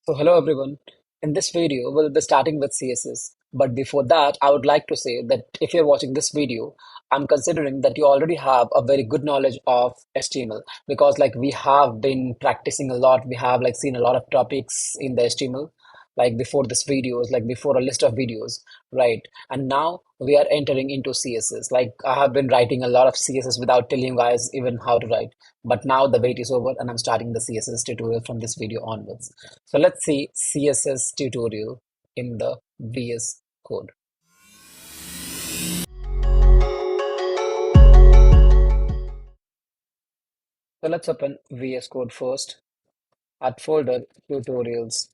So hello everyone. In this video, we'll be starting with CSS. But before that, I would like to say that if you're watching this video, I'm considering that you already have a very good knowledge of HTML because we have been practicing a lot. We have seen a lot of topics in the HTML before this videos, before a list of videos, right? And now we are entering into CSS. I have been writing a lot of CSS without telling you guys even how to write. But now the wait is over and I'm starting the CSS tutorial from this video onwards. So let's see CSS tutorial in the VS Code. So let's open VS Code first at folder tutorials.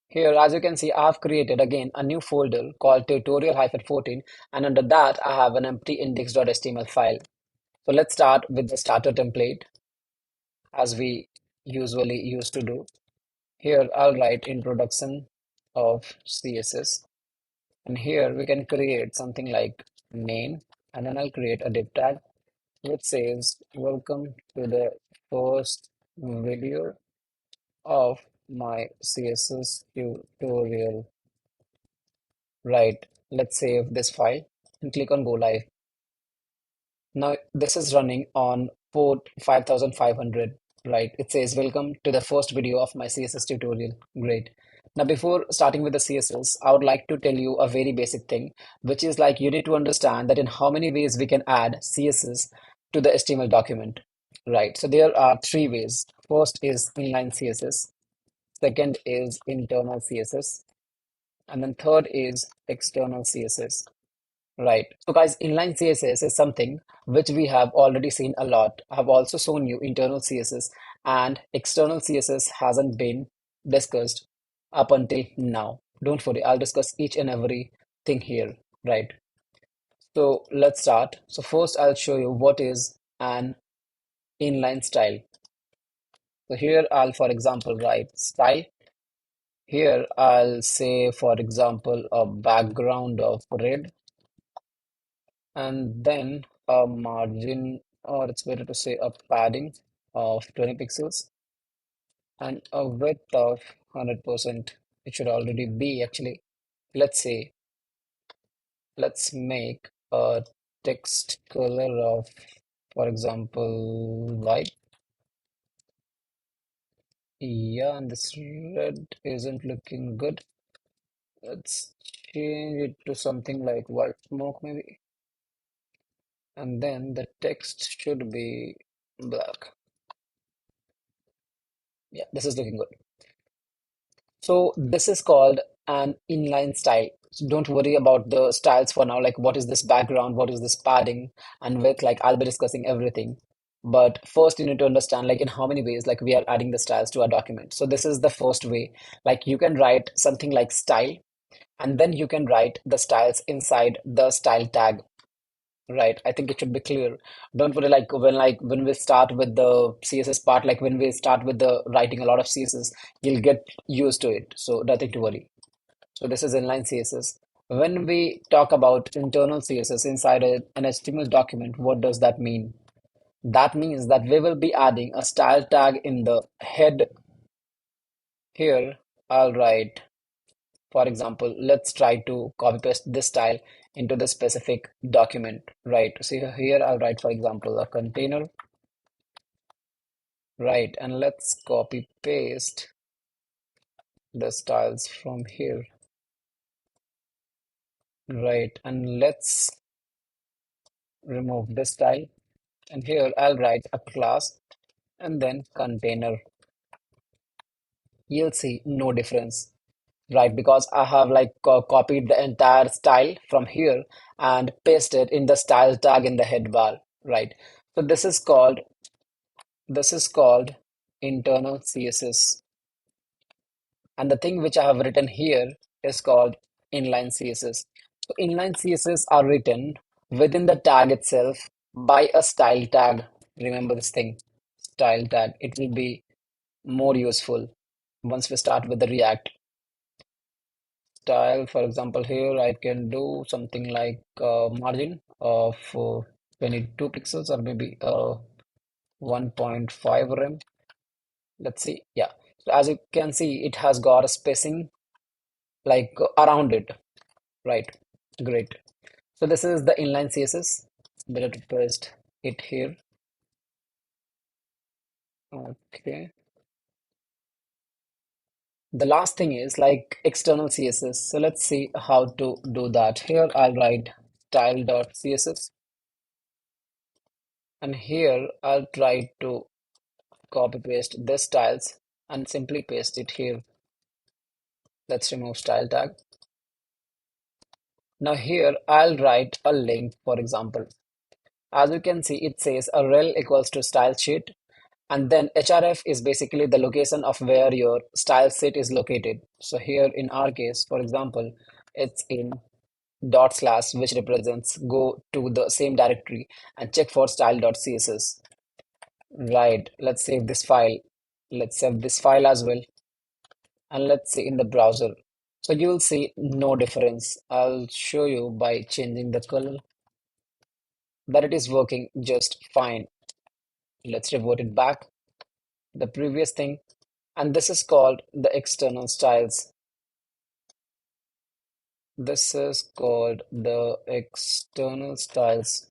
Here, as you can see, I have created again a new folder called tutorial-14, and under that I have an empty index.html file. So let's start with the starter template as we usually used to do. Here I'll write introduction of CSS. And here we can create something like name, and then I'll create a div tag which says welcome to the first video of my CSS tutorial. Right, let's save this file and click on go live. Now this is running on port 5500, right? It says welcome to the first video of my CSS tutorial. Great. Now before starting with the CSS, I would like to tell you a very basic thing, which is you need to understand that in how many ways we can add CSS to the HTML document, right? So there are three ways. First is inline CSS, second is internal CSS, and then third is external CSS. Right. So guys, inline CSS is something which we have already seen a lot. I have also shown you internal CSS and external CSS hasn't been discussed up until now. Don't worry, I'll discuss each and every thing here. Right. So let's start. So first I'll show you what is an inline style. So here I'll, for example, write style. Here I'll say, for example, a background of red and then a margin, or it's better to say a padding of 20 pixels and a width of 100%. It should already be actually. Let's say, let's make a text color of, for example, white. Yeah, and this red isn't looking good. Let's change it to something like white smoke maybe. And then the text should be black. Yeah, this is looking good. So this is called an inline style. So don't worry about the styles for now. Like what is this background? What is this padding? And with I'll be discussing everything. But first you need to understand in how many ways we are adding the styles to our document. So this is the first way. You can write something like style and then you can write the styles inside the style tag. Right, I think it should be clear. Don't worry, when we start with the CSS part, when we start with the writing a lot of CSS, you'll get used to it. So nothing to worry. So this is inline CSS. When we talk about internal CSS inside an HTML document, what does that mean? That means that we will be adding a style tag in the head here. I'll write, for example, let's try to copy paste this style into the specific document, right? So here I'll write, for example, a container, right? And let's copy paste the styles from here, right? And let's remove this style. And here I'll write a class and then container. You'll see no difference, right? Because I have copied the entire style from here and pasted in the style tag in the head bar, right? So this is called internal CSS. And the thing which I have written here is called inline CSS. So inline CSS are written within the tag itself by a style tag. Remember this thing, style tag. It will be more useful once we start with the React style. For example, here I can do something like margin of 22 pixels or maybe 1.5 rem. Let's see. Yeah. So as you can see, it has got a spacing like around it, right? Great. So this is the inline CSS. Better to paste it here. Okay. The last thing is like external CSS. So let's see how to do that. Here I'll write style.css, and here I'll try to copy paste this styles and simply paste it here. Let's remove style tag. Now here I'll write a link, for example. As you can see, it says a rel equals to style sheet, and then href is basically the location of where your style sheet is located. So here in our case, for example, it's in dot slash, which represents go to the same directory and check for style.css. Right, let's save this file. Let's save this file as well, and let's see in the browser. So you will see no difference. I'll show you by changing the color that it is working just fine. Let's revert it back, the previous thing, and this is called the external styles. This is called the external styles.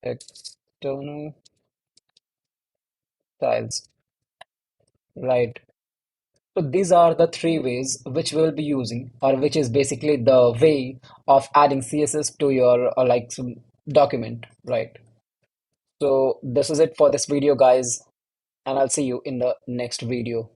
External styles, right? So these are the three ways which we'll be using, or which is basically the way of adding CSS to your like some document, right? So this is it for this video, guys, and I'll see you in the next video.